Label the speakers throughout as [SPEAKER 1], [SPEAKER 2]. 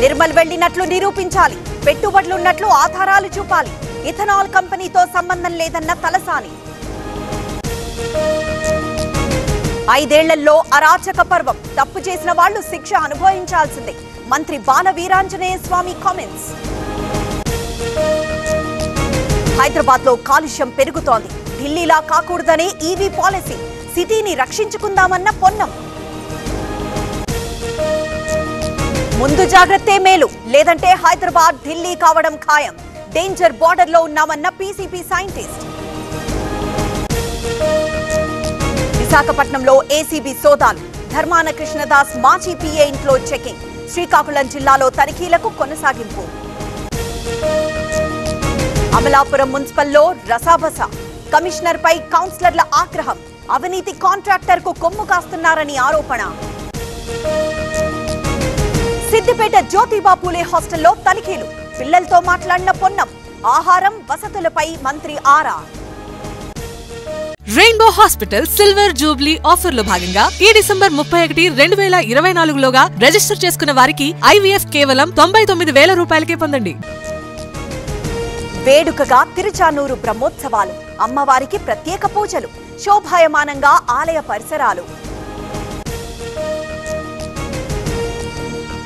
[SPEAKER 1] నిర్మల్ వెళ్లినట్లు నిరూపించాలి, పెట్టుబడులున్నట్లు ఆధారాలు చూపాలి. ఇథనాల్ కంపెనీతో సంబంధం లేదన్న తలసాని. 5 ఏళ్లలో అరాచక పర్వం, తప్పు చేసిన వాళ్లు శిక్ష అనుభవించాల్సిందే. మంత్రి బాల వీరాంజనేయ స్వామి కామెంట్స్. హైదరాబాద్ లో కాలుష్యం పెరుగుతోంది. ఢిల్లీలా కాకూడదనే ఈవీ పాలసీ. సిటీని రక్షించుకుందామన్న పొన్నం. ముందు జాగ్రత్తే మేలు, లేదంటే హైదరాబాద్ ఢిల్లీ కావడం ఖాయం. డేంజర్ బార్డర్ లో ఉన్నామన్న పీసీపీ సైంటిస్ట్. విశాఖపట్నంలో ఏసీబీ సోదాలు. ధర్మాన కృష్ణదాస్ మాజీ పీఏ ఇంట్లో చెకింగ్. శ్రీకాకుళం జిల్లాలో తనిఖీలకు కొనసాగింపు. అమలాపురం మున్సిపల్లో రసాబస. కమిషనర్ పై కౌన్సిలర్ల ఆగ్రహం. అవినీతి కాంట్రాక్టర్ కు కొమ్ము కాస్తున్నారని ఆరోపణ. సిద్దిపేట జ్యోతిబా పూలే హాస్టల్లో తనిఖీలు. పిల్లలతో మాట్లాడిన పొన్నం. ఆహారం వసతులపై మంత్రి ఆరా.
[SPEAKER 2] రెయిన్బో హాస్పిటల్ సిల్వర్ జూబ్లీ ఆఫర్లో భాగంగా ఈ డిసెంబర్ 31, 2024లోగా రిజిస్టర్ చేసుకున్న వారికి IVF కేవలం 99,000 రూపాయలకే పొందండి.
[SPEAKER 1] వేడుకగా తిరుచానూరు బ్రహ్మోత్సవాలు. అమ్మవారికి ప్రత్యేక పూజలు. శోభాయమానంగా ఆలయ పరిసరాలు.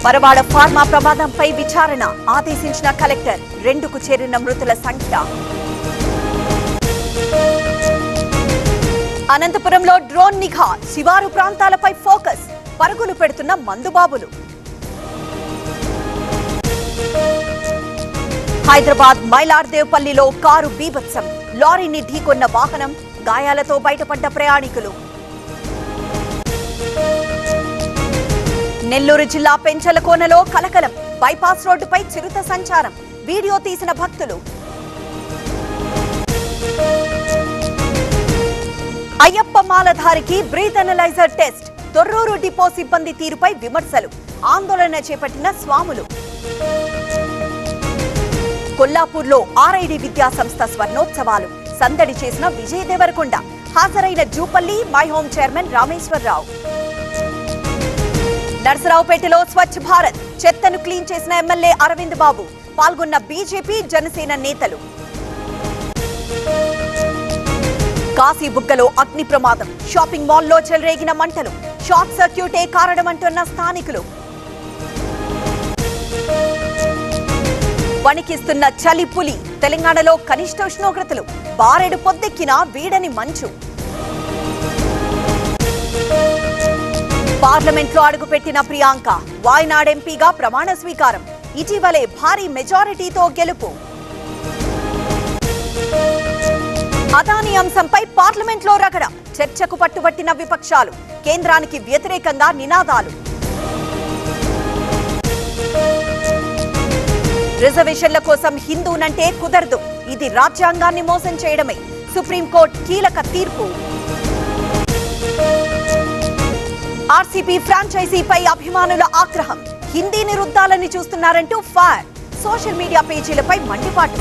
[SPEAKER 1] మరవాడ ఫార్మా ప్రమాదంపై విచారణ ఆదేశించిన కలెక్టర్. 2కు చేరిన మృతుల సంఖ్య. అనంతపురంలో డ్రోన్ నిఘా. శివారు ప్రాంతాలపై ఫోకస్. పరుగులు పెడుతున్న మందుబాబులు. హైదరాబాద్ మైలార్దేవ్పల్లిలో కారు బీభత్సం. లారీని ఢీకొన్న వాహనం. గాయాలతో బయటపడ్డ ప్రయాణికులు. నెల్లూరు జిల్లా పెంచలకోనలో కలకలం. బైపాస్ రోడ్డుపై చిరుత సంచారం. వీడియో తీసిన భక్తులు. అయ్యప్ప మాలధారికి breath analyser test. Thorrur depot సిబ్బంది తీరుపై విమర్శలు. ఆందోళన చేపట్టిన స్వాములు. కొల్లాపూర్లో ఆర్ఐడి విద్యా సంస్థ స్వర్ణోత్సవాలు. సందడి చేసిన విజయ్ దేవరకొండ. హాజరైన Jupalli my home chairman Rameshwar Rao. నర్సరావుపేటలో స్వచ్ఛ భారత్. చెత్తను క్లీన్ చేసిన ఎమ్మెల్యే అరవింద్ బాబు. పాల్గొన్న బీజేపీ జనసేన నేతలు. కాశీబుగ్గలో అగ్ని ప్రమాదం. షాపింగ్ మాల్లో చెలరేగిన మంటలు. షార్ట్ సర్క్యూటే కారణమంటున్న స్థానికులు. వణికిస్తున్న చలి పులి. తెలంగాణలో కనిష్ట ఉష్ణోగ్రతలు. బారెడు పొద్దెక్కిన వీడని మంచు. పార్లమెంట్లో అడుగుపెట్టిన ప్రియాంక. వాయనాడ్ ఎంపీగా ప్రమాణ స్వీకారం. ఇటీవలే భారీ మెజారిటీతో గెలుపు. అదానీ అంశంపై పార్లమెంట్లో రగడ. చర్చకు పట్టుబట్టిన విపక్షాలు. కేంద్రానికి వ్యతిరేకంగా నినాదాలు. రిజర్వేషన్ల కోసం హిందూనంటే కుదరదు. ఇది రాజ్యాంగాన్ని మోసం చేయడమే. సుప్రీంకోర్టు కీలక తీర్పు. ఆర్సీబీ ఫ్రాంచైజీపై అభిమానుల ఆగ్రహం. హిందీని రుద్దాలని చూస్తున్నారంటూ ఫైర్. సోషల్ మీడియా పేజీలపై మండిపాటు.